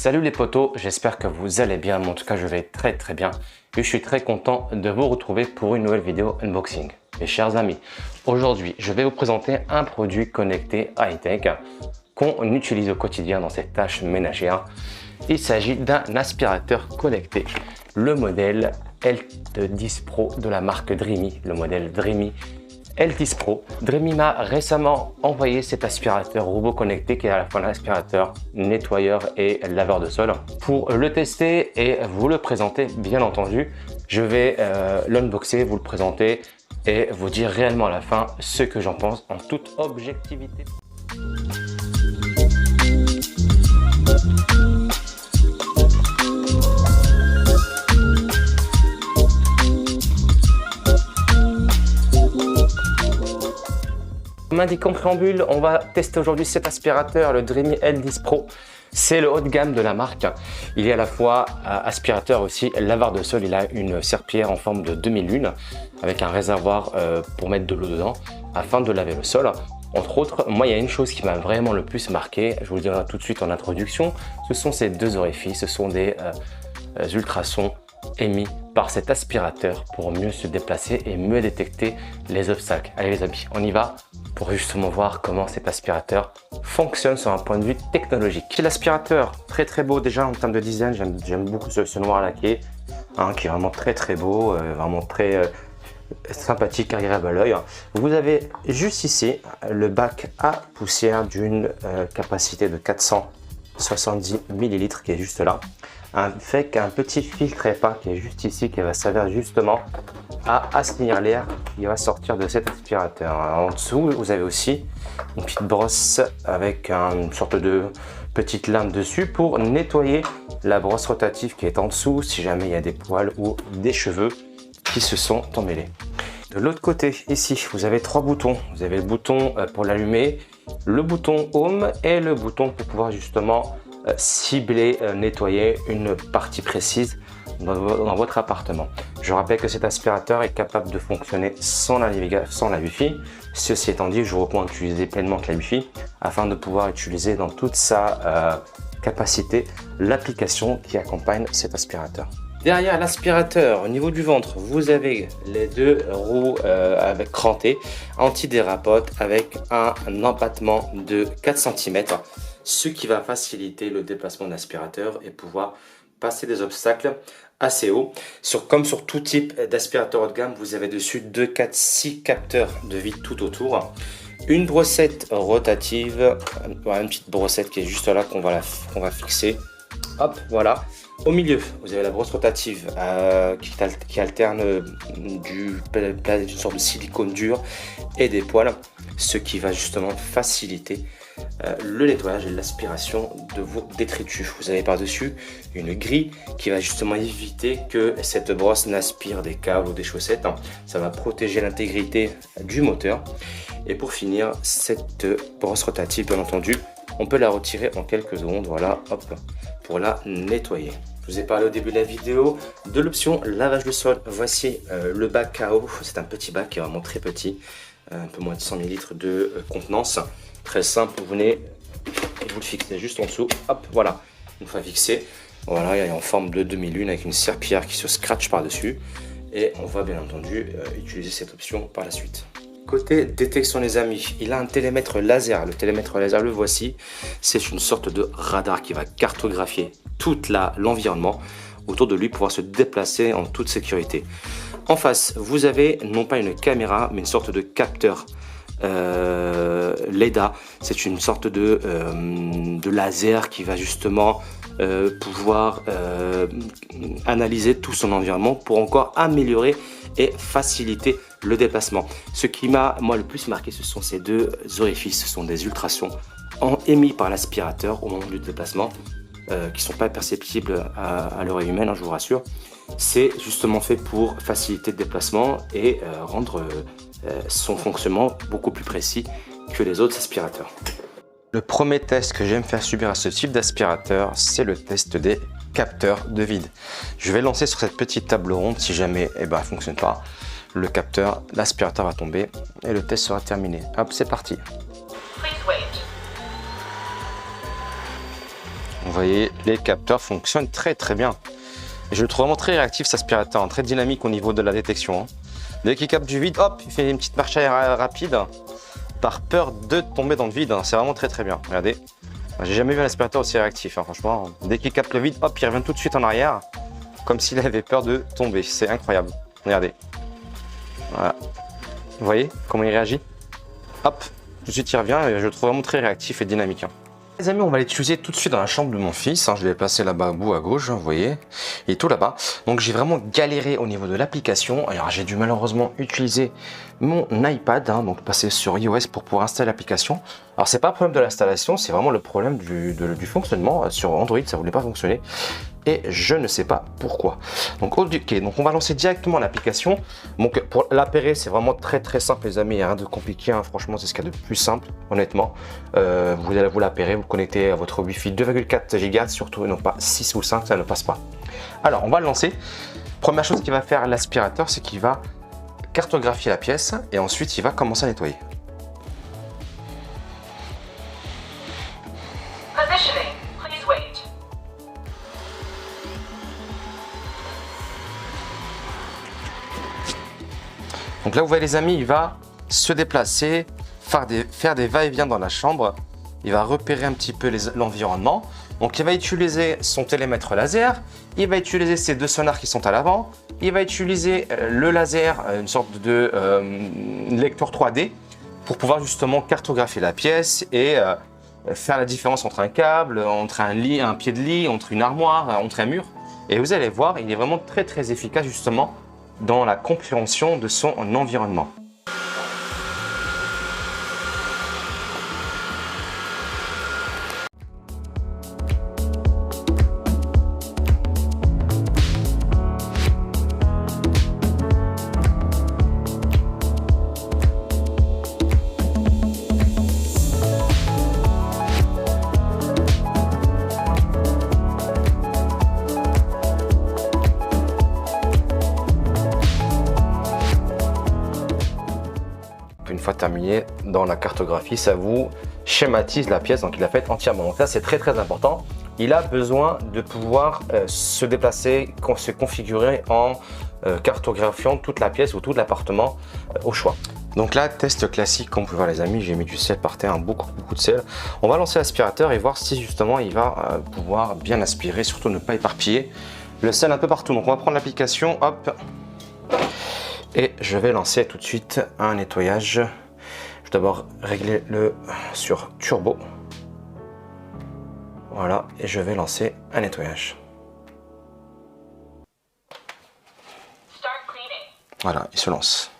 Salut les potos, j'espère que vous allez bien, mais en tout cas je vais très bien et je suis très content de vous retrouver pour une nouvelle vidéo unboxing. Mes chers amis, aujourd'hui je vais vous présenter un produit connecté high-tech qu'on utilise au quotidien dans ses tâches ménagères. Il s'agit d'un aspirateur connecté, le modèle L10 Pro de la marque Dreamy, le modèle Dreamy L10 Pro. Dreamy m'a récemment envoyé cet aspirateur robot connecté qui est à la fois un aspirateur, nettoyeur et laveur de sol. Pour le tester et vous le présenter, bien entendu, je vais l'unboxer, vous le présenter et vous dire réellement à la fin ce que j'en pense en toute objectivité. Comme indiqué en préambule, on va tester aujourd'hui cet aspirateur, le Dreamy L10 Pro. C'est le haut de gamme de la marque. Il est à la fois aspirateur aussi, laveur de sol. Il a une serpillière en forme de demi-lune avec un réservoir pour mettre de l'eau dedans afin de laver le sol. Entre autres, moi il y a une chose qui m'a vraiment le plus marqué, je vous le dirai tout de suite en introduction, ce sont ces deux orifices, ce sont des ultrasons émis par cet aspirateur pour mieux se déplacer et mieux détecter les obstacles. Allez les amis, on y va pour justement voir comment cet aspirateur fonctionne sur un point de vue technologique. C'est l'aspirateur très beau déjà en termes de design, j'aime beaucoup ce noir laqué hein, qui est vraiment très beau, vraiment très sympathique, agréable à l'œil. Vous avez juste ici le bac à poussière d'une capacité de 470 ml qui est juste là, avec un petit filtre EPA qui est juste ici qui va servir justement à assainir l'air qui va sortir de cet aspirateur. En dessous vous avez aussi une petite brosse avec une sorte de petite lame dessus pour nettoyer la brosse rotative qui est en dessous si jamais il y a des poils ou des cheveux qui se sont emmêlés. De l'autre côté ici vous avez trois boutons. Vous avez le bouton pour l'allumer, le bouton home et le bouton pour pouvoir justement cibler, nettoyer une partie précise dans votre appartement. Je rappelle que cet aspirateur est capable de fonctionner sans la Wi-Fi. Ceci étant dit, je vous recommande d'utiliser pleinement la Wi-Fi afin de pouvoir utiliser dans toute sa capacité l'application qui accompagne cet aspirateur. Derrière l'aspirateur, au niveau du ventre, vous avez les deux roues avec crantées anti-dérapote avec un empattement de 4 cm, ce qui va faciliter le déplacement de l'aspirateur et pouvoir passer des obstacles assez hauts. Comme sur tout type d'aspirateur haut de gamme, vous avez dessus 2, 4, 6 capteurs de vide tout autour. Une brossette rotative, voilà, une petite brossette qui est juste là qu'on va fixer. Hop, voilà. Au milieu, vous avez la brosse rotative qui alterne d'une sorte de silicone dur et des poils, ce qui va justement faciliter le nettoyage et l'aspiration de vos détritus. Vous avez par-dessus une grille qui va justement éviter que cette brosse n'aspire des câbles ou des chaussettes. Ça va protéger l'intégrité du moteur. Et pour finir, cette brosse rotative, bien entendu, on peut la retirer en quelques secondes, voilà, hop, pour la nettoyer. Je vous ai parlé au début de la vidéo de l'option lavage de sol. Voici le bac à eau. C'est un petit bac qui est vraiment très petit, un peu moins de 100 ml de contenance. Très simple, vous venez et vous le fixez juste en dessous. Hop, voilà. Une fois fixé, voilà, il est en forme de demi-lune avec une serpillière qui se scratch par-dessus. Et on va bien entendu utiliser cette option par la suite. Côté détection les amis, il a un télémètre laser. Le télémètre laser, le voici. C'est une sorte de radar qui va cartographier tout l'environnement autour de lui pour pouvoir se déplacer en toute sécurité. En face, vous avez non pas une caméra, mais une sorte de capteur LEDA. C'est une sorte de laser qui va justement pouvoir analyser tout son environnement pour encore améliorer et faciliter le déplacement. Ce qui m'a moi le plus marqué, ce sont ces deux orifices. Ce sont des ultrasons émis par l'aspirateur au moment du déplacement qui ne sont pas perceptibles à l'oreille humaine, hein, je vous rassure. C'est justement fait pour faciliter le déplacement et rendre son fonctionnement beaucoup plus précis que les autres aspirateurs. Le premier test que j'aime faire subir à ce type d'aspirateur, c'est le test des capteurs de vide. Je vais lancer sur cette petite table ronde. Si jamais elle ne fonctionne pas, le capteur, l'aspirateur va tomber et le test sera terminé. Hop, c'est parti. voyez, les capteurs fonctionnent très bien. Et je le trouve vraiment très réactif, cet aspirateur, hein, très dynamique au niveau de la détection. Hein. Dès qu'il capte du vide, hop, il fait une petite marche arrière rapide, par peur de tomber dans le vide. Hein. C'est vraiment très bien. Regardez, j'ai jamais vu un aspirateur aussi réactif, hein, franchement. Dès qu'il capte le vide, hop, il revient tout de suite en arrière, comme s'il avait peur de tomber. C'est incroyable. Regardez. Voilà. Vous voyez comment il réagit? Hop, tout de suite il revient et je le trouve vraiment très réactif et dynamique. Hein. Les amis, on va l'utiliser tout de suite dans la chambre de mon fils. Hein. Je l'ai placé là-bas au bout à gauche, vous voyez. Il est tout là-bas. Donc j'ai vraiment galéré au niveau de l'application. Alors j'ai dû malheureusement utiliser mon iPad, hein, donc passer sur iOS pour pouvoir installer l'application. Alors c'est pas le problème de l'installation, c'est vraiment le problème du fonctionnement. Sur Android, ça voulait pas fonctionner. Et je ne sais pas pourquoi. Donc, ok, donc on va lancer directement l'application. Donc pour l'appairer, c'est vraiment très simple les amis, il n'y a rien de compliqué, hein. Franchement c'est ce qu'il y a de plus simple, honnêtement. Vous allez vous l'appairer, vous le connectez à votre Wi-Fi 2,4 Go, surtout non pas 6 ou 5, ça ne passe pas. Alors on va le lancer. Première chose qu'il va faire l'aspirateur, c'est qu'il va cartographier la pièce et ensuite il va commencer à nettoyer. Donc là, vous voyez les amis, il va se déplacer, faire des va-et-vient dans la chambre. Il va repérer un petit peu l'environnement. Donc il va utiliser son télémètre laser. Il va utiliser ces deux sonars qui sont à l'avant. Il va utiliser le laser, une sorte de lecteur 3D pour pouvoir justement cartographier la pièce et faire la différence entre un câble, entre un lit, un pied de lit, entre une armoire, entre un mur. Et vous allez voir, il est vraiment très efficace justement dans la compréhension de son environnement. Une fois terminé dans la cartographie, ça vous schématise la pièce, donc il l'a fait entièrement. Donc là c'est très important. Il a besoin de pouvoir se déplacer, se configurer en cartographiant toute la pièce ou tout l'appartement au choix. Donc là, test classique, comme vous pouvez voir les amis, j'ai mis du sel par terre, hein, beaucoup de sel. On va lancer l'aspirateur et voir si justement il va pouvoir bien aspirer, surtout ne pas éparpiller le sel un peu partout. Donc on va prendre l'application, hop. Et je vais lancer tout de suite un nettoyage. Je vais d'abord régler le sur turbo. Voilà, et je vais lancer un nettoyage. Voilà, il se lance.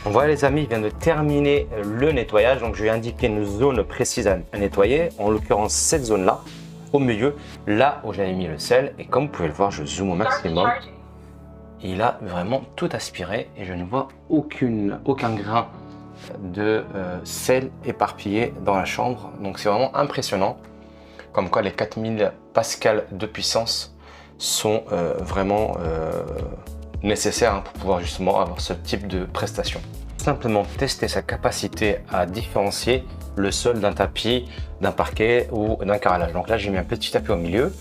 Voilà les amis, il vient de terminer le nettoyage, donc je lui ai indiqué une zone précise à nettoyer, en l'occurrence cette zone là, au milieu, là où j'avais mis le sel, et comme vous pouvez le voir, je zoome au maximum, il a vraiment tout aspiré et je ne vois aucun grain de sel éparpillé dans la chambre, donc c'est vraiment impressionnant, comme quoi les 4000 pascal de puissance sont vraiment nécessaires, hein, pour pouvoir justement avoir ce type de prestation. Simplement tester sa capacité à différencier le sol d'un tapis, d'un parquet ou d'un carrelage. Donc là j'ai mis un petit tapis au milieu,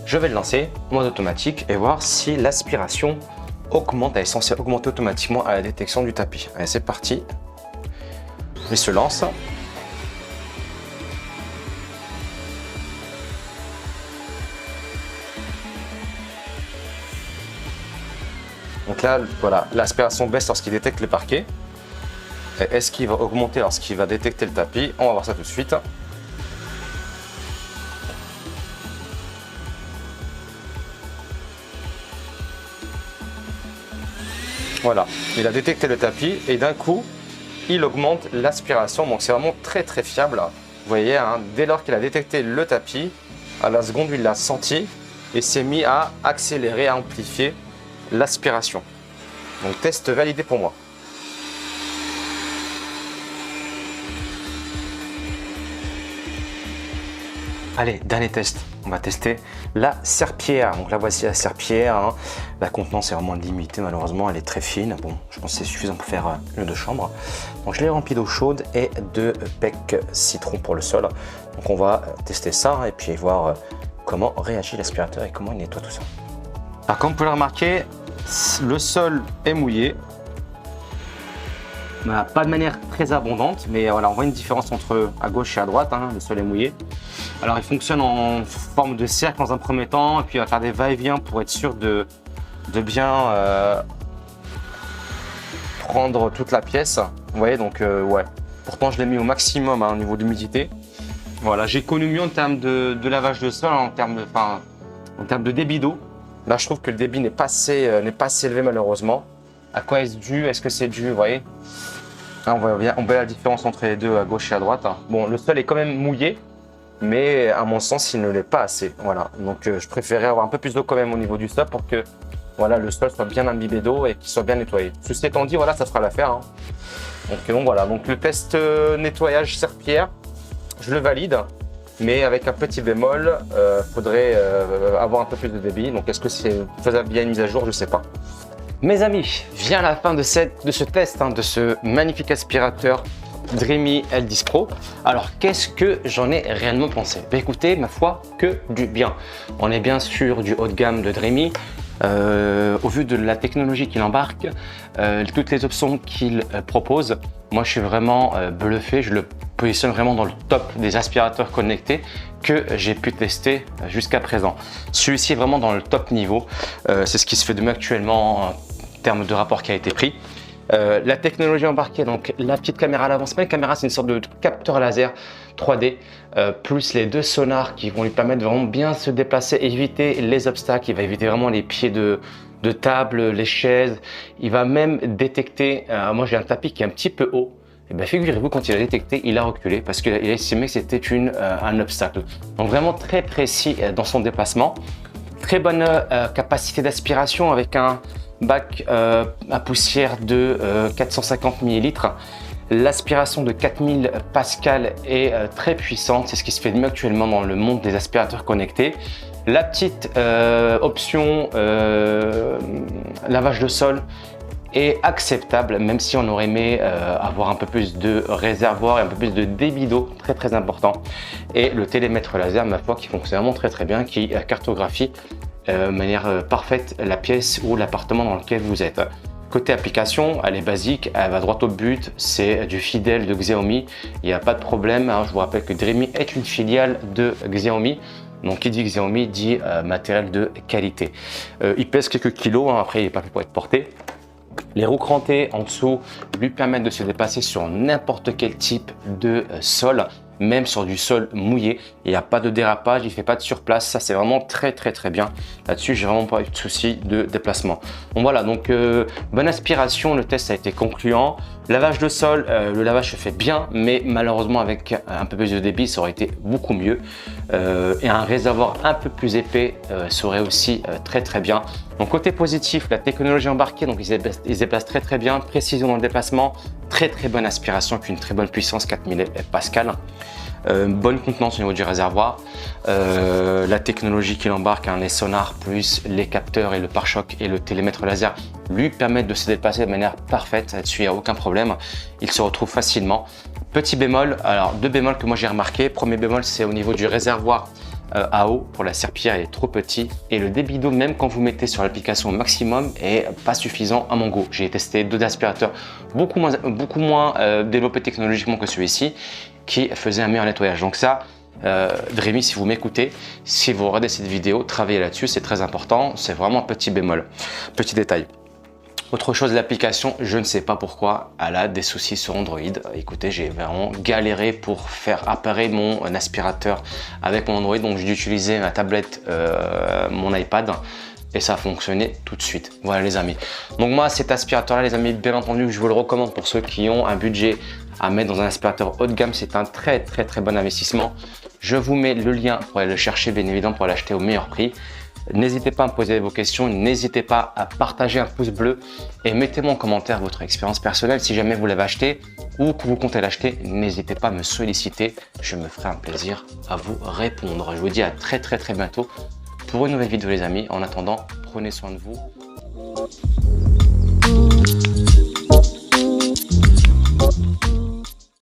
je vais le lancer en mode automatique et voir si l'aspiration augmente, elle est censée augmenter automatiquement à la détection du tapis. Allez, c'est parti, il se lance. Donc là, voilà, l'aspiration baisse lorsqu'il détecte le parquet. Est-ce qu'il va augmenter lorsqu'il va détecter le tapis? On va voir ça tout de suite. Voilà, il a détecté le tapis et d'un coup, il augmente l'aspiration. Donc c'est vraiment très fiable. Vous voyez, hein, dès lors qu'il a détecté le tapis, à la seconde où il l'a senti, et s'est mis à accélérer, à amplifier l'aspiration. Donc test validé pour moi. Allez, dernier test, on va tester la serpillière. Donc là voici la serpillière, hein. La contenance est vraiment limitée malheureusement, elle est très fine. Bon, je pense que c'est suffisant pour faire une ou deux chambres. Donc je l'ai rempli d'eau chaude et de pec citron pour le sol. Donc on va tester ça et puis voir comment réagit l'aspirateur et comment il nettoie tout ça. Alors comme vous pouvez le remarquer, le sol est mouillé. Pas de manière très abondante, mais voilà, on voit une différence entre à gauche et à droite, hein, le sol est mouillé. Alors il fonctionne en forme de cercle dans un premier temps, et puis il va faire des va-et-vient pour être sûr de bien prendre toute la pièce. Vous voyez, donc ouais, pourtant je l'ai mis au maximum hein, au niveau d'humidité. Voilà, j'ai connu mieux en termes de lavage de sol, en termes de débit d'eau. Là je trouve que le débit n'est pas assez élevé malheureusement. À quoi est-ce dû? Est-ce que c'est dû, vous voyez? Là, on voit la différence entre les deux à gauche et à droite. Bon, le sol est quand même mouillé, mais à mon sens, il ne l'est pas assez. Voilà, donc je préférais avoir un peu plus d'eau quand même au niveau du sol pour que voilà, le sol soit bien imbibé d'eau et qu'il soit bien nettoyé. Ceci étant dit, voilà, ça fera l'affaire. Hein. Donc voilà, donc le test nettoyage serpillière, je le valide, mais avec un petit bémol, faudrait avoir un peu plus de débit. Donc est-ce que c'est faisable via une mise à jour? Je ne sais pas. Mes amis, vient la fin de ce test, hein, de ce magnifique aspirateur Dreamy L10 Pro. Alors, qu'est-ce que j'en ai réellement pensé? Ben, écoutez, ma foi, que du bien. On est bien sûr du haut de gamme de Dreamy. Au vu de la technologie qu'il embarque, toutes les options qu'il propose, moi je suis vraiment bluffé. Je le positionne vraiment dans le top des aspirateurs connectés que j'ai pu tester jusqu'à présent. Celui-ci est vraiment dans le top niveau. C'est ce qui se fait de mieux actuellement en termes de rapport qualité-prix. La technologie embarquée, donc la petite caméra à l'avant, c'est pas une caméra, c'est une sorte de capteur laser 3D, plus les deux sonars qui vont lui permettre de vraiment bien se déplacer, éviter les obstacles. Il va éviter vraiment les pieds de table, les chaises. Il va même détecter, moi j'ai un tapis qui est un petit peu haut. Et bien figurez-vous, quand il a détecté, il a reculé parce qu'il a estimé que c'était un obstacle. Donc vraiment très précis dans son déplacement. Très bonne capacité d'aspiration avec un bac à poussière de 450 ml. L'aspiration de 4000 pascal est très puissante. C'est ce qui se fait de mieux actuellement dans le monde des aspirateurs connectés. La petite option lavage de sol est acceptable, même si on aurait aimé avoir un peu plus de réservoir et un peu plus de débit d'eau, très important. Et le télémètre laser, ma foi, qui fonctionne vraiment très bien, qui cartographie de manière parfaite la pièce ou l'appartement dans lequel vous êtes. Côté application, elle est basique, elle va droit au but, c'est du fidèle de Xiaomi, il n'y a pas de problème. Hein. Je vous rappelle que Dreamy est une filiale de Xiaomi. Donc qui dit Xiaomi dit matériel de qualité. Il pèse quelques kilos, hein, après il n'est pas fait pour être porté. Les roues crantées en dessous lui permettent de se déplacer sur n'importe quel type de sol, même sur du sol mouillé. Il n'y a pas de dérapage, il ne fait pas de surplace. Ça, c'est vraiment très bien. Là-dessus, j'ai vraiment pas eu de souci de déplacement. Bon, voilà, donc bonne aspiration. Le test a été concluant. Lavage de sol, le lavage se fait bien, mais malheureusement, avec un peu plus de débit, ça aurait été beaucoup mieux. Et un réservoir un peu plus épais serait aussi très bien. Donc côté positif, la technologie embarquée, donc ils se déplacent très bien, précision dans le déplacement, très bonne aspiration avec une très bonne puissance, 4000 pascal. Bonne contenance au niveau du réservoir. La technologie qu'il embarque, hein, les sonars plus les capteurs et le pare-choc et le télémètre laser lui permettent de se déplacer de manière parfaite. Là-dessus, il n'y a aucun problème. Il se retrouve facilement. Petit bémol, alors deux bémols que moi j'ai remarqué. Premier bémol, c'est au niveau du réservoir à eau pour la serpillière, il est trop petit et le débit d'eau, même quand vous mettez sur l'application au maximum, est pas suffisant à mon goût. J'ai testé deux aspirateurs beaucoup moins développés technologiquement que celui-ci qui faisait un meilleur nettoyage. Donc ça, Dreamy, si vous m'écoutez, si vous regardez cette vidéo, travaillez là-dessus, c'est très important. C'est vraiment un petit bémol, petit détail. Autre chose, l'application, je ne sais pas pourquoi, elle a des soucis sur Android. Écoutez, j'ai vraiment galéré pour faire apparaître mon aspirateur avec mon Android. Donc j'ai dû utiliser ma tablette, mon iPad, et ça a fonctionné tout de suite. Voilà les amis. Donc moi, cet aspirateur là, les amis, bien entendu, je vous le recommande pour ceux qui ont un budget à mettre dans un aspirateur haut de gamme. C'est un très bon investissement. Je vous mets le lien pour aller le chercher, bien évidemment, pour l'acheter au meilleur prix. N'hésitez pas à me poser vos questions, n'hésitez pas à partager un pouce bleu et mettez-moi en commentaire votre expérience personnelle. Si jamais vous l'avez acheté ou que vous comptez l'acheter, n'hésitez pas à me solliciter. Je me ferai un plaisir à vous répondre. Je vous dis à très bientôt pour une nouvelle vidéo les amis. En attendant, prenez soin de vous.